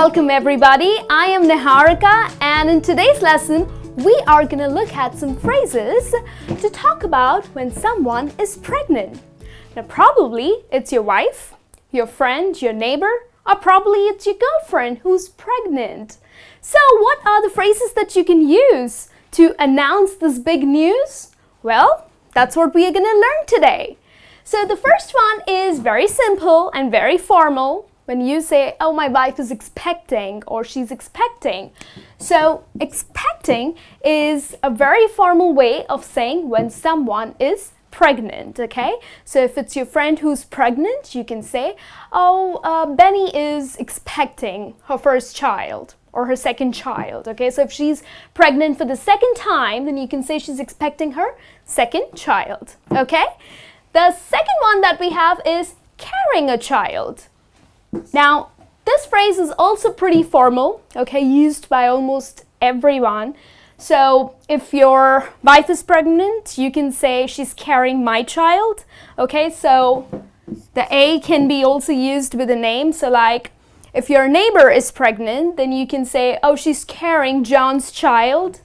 Welcome everybody, I am Niharika and in today's lesson we are going to look at some phrases to talk about when someone is pregnant. Now probably it's your wife, your friend, your neighbor, or probably it's your girlfriend who's pregnant. So what are the phrases that you can use to announce this big news? Well, that's what we are going to learn today. So the first one is very simple and very formal. When you say, oh, my wife is expecting or she's expecting. So expecting is a very formal way of saying when someone is pregnant, okay? So if it's your friend who's pregnant, you can say, oh, Benny is expecting her first child or her second child, okay? So if she's pregnant for the second time, then you can say she's expecting her second child, okay? The second one that we have is carrying a child. Now, this phrase is also pretty formal, okay, used by almost everyone. So, if your wife is pregnant, you can say she's carrying my child, okay? So, the A can be also used with a name. So, like, if your neighbor is pregnant, then you can say, oh, she's carrying John's child.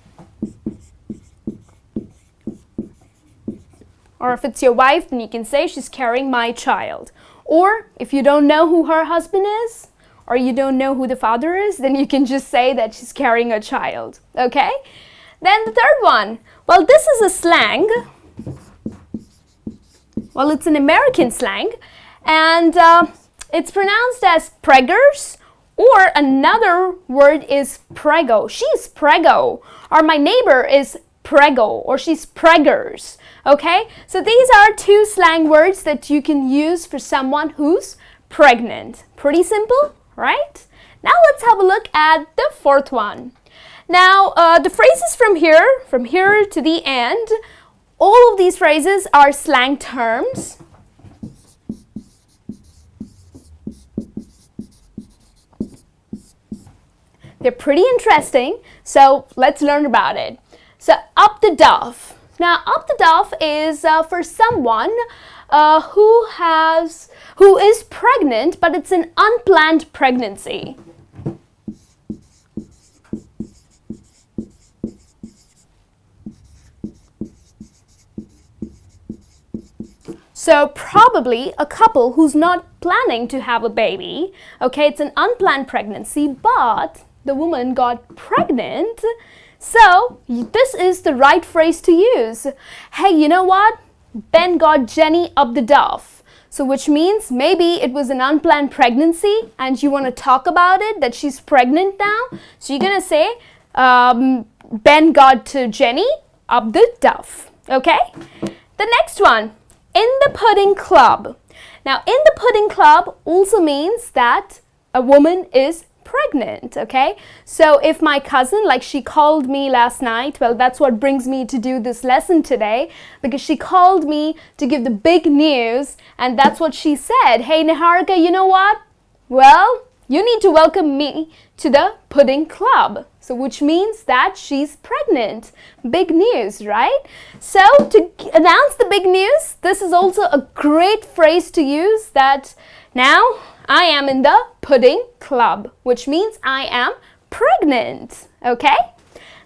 Or if it's your wife, then you can say she's carrying my child. Or if you don't know who her husband is, or you don't know who the father is, then you can just say that she's carrying a child, okay? Then the third one, well, this is a slang. Well, it's an American slang, and it's pronounced as Preggers, or another word is Preggo. She's Preggo, or my neighbor is Preggo, or she's Preggers. Okay, so these are two slang words that you can use for someone who's pregnant. Pretty simple, right? Now let's have a look at the fourth one. Now, the phrases from here to the end, all of these phrases are slang terms. They're pretty interesting, so let's learn about it. So, up the Duff. Now, up the Duff is for someone who is pregnant, but it's an unplanned pregnancy. So probably a couple who's not planning to have a baby. Okay, it's an unplanned pregnancy, but the woman got pregnant. So, this is the right phrase to use. Hey, you know what? Ben got Jenny up the Duff. So, which means maybe it was an unplanned pregnancy and you want to talk about it, that she's pregnant now. So, you're going to say, Ben got Jenny up the Duff. Okay? The next one, in the pudding club. Now, in the pudding club also means that a woman is pregnant, okay? So if my cousin, like she called me last night, well, that's what brings me to do this lesson today, because she called me to give the big news, and that's what she said. Hey, Niharika, you know what? Well, you need to welcome me to the pudding club. So which means that she's pregnant. Big news, right? So to announce the big news, this is also a great phrase to use, that now I am in the pudding club, which means I am pregnant, okay?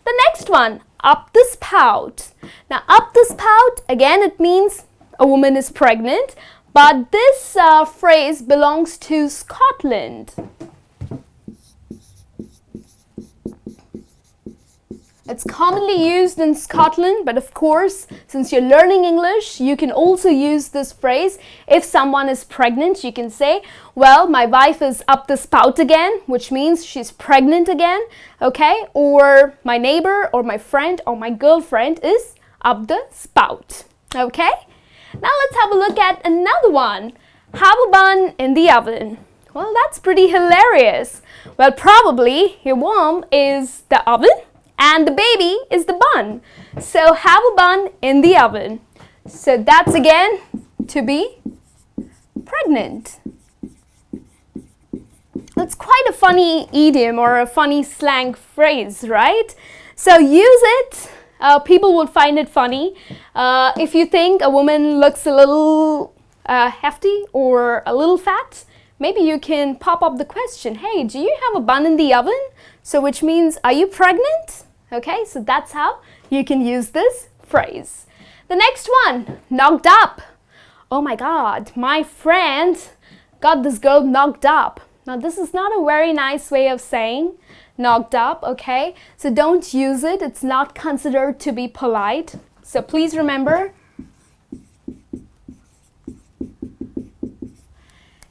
The next one, up the spout. Now, up the spout, again, it means a woman is pregnant, but this phrase belongs to Scotland. It's commonly used in Scotland, but of course, since you're learning English, you can also use this phrase. If someone is pregnant, you can say, well, my wife is up the spout again, which means she's pregnant again, okay? Or my neighbor or my friend or my girlfriend is up the spout, okay? Now let's have a look at another one. Have a bun in the oven. Well, that's pretty hilarious. Well, probably your mom is the oven and the baby is the bun. So have a bun in the oven. So that's again to be pregnant. It's quite a funny idiom or a funny slang phrase, right? So use it. People will find it funny. If you think a woman looks a little hefty or a little fat, maybe you can pop up the question, hey, do you have a bun in the oven? So which means, are you pregnant? Okay, so that's how you can use this phrase. The next one, knocked up. Oh my God, my friend got this girl knocked up. Now this is not a very nice way of saying knocked up, okay? So don't use it. It's not considered to be polite. So please remember,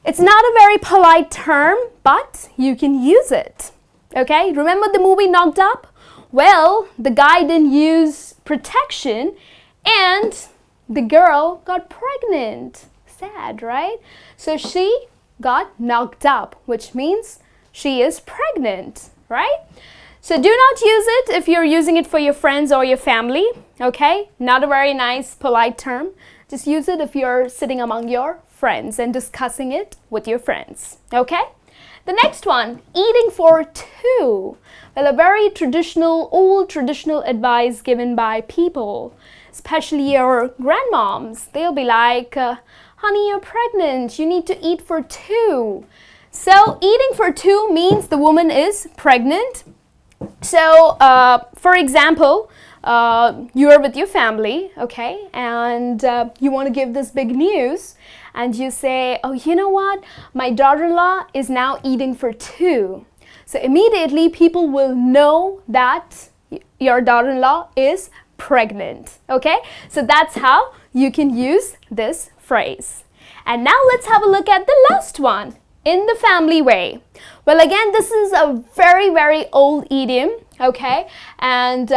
it's not a very polite term, but you can use it, okay? Remember the movie Knocked Up? Well, the guy didn't use protection and the girl got pregnant. Sad, right? So she got knocked up, which means she is pregnant, right? So do not use it if you're using it for your friends or your family, okay? Not a very nice, polite term. Just use it if you're sitting among your friends and discussing it with your friends, okay? The next one, eating for two. Well, a very traditional, old traditional advice given by people, especially your grandmoms. They'll be like, honey, you're pregnant, you need to eat for two. So eating for two means the woman is pregnant. So, for example, you're with your family, okay, and you want to give this big news, and you say, oh, you know what, my daughter-in-law is now eating for two. So immediately people will know that your daughter-in-law is pregnant, okay? So that's how you can use this phrase. And now let's have a look at the last one, in the family way. Well, again, this is a very, very old idiom, okay? And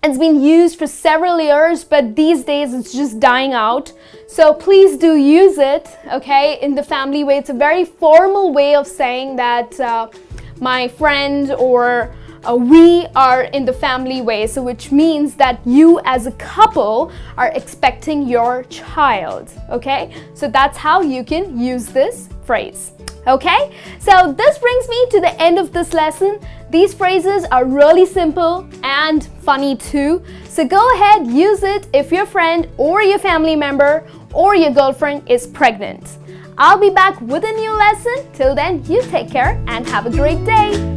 it's been used for several years, but these days it's just dying out. So please do use it, okay, in the family way. It's a very formal way of saying that my friend or we are in the family way. So which means that you as a couple are expecting your child, okay? So that's how you can use this phrase. Okay, so this brings me to the end of this lesson. These phrases are really simple and funny too. So go ahead, use it if your friend or your family member or your girlfriend is pregnant. I'll be back with a new lesson. Till then, you take care and have a great day.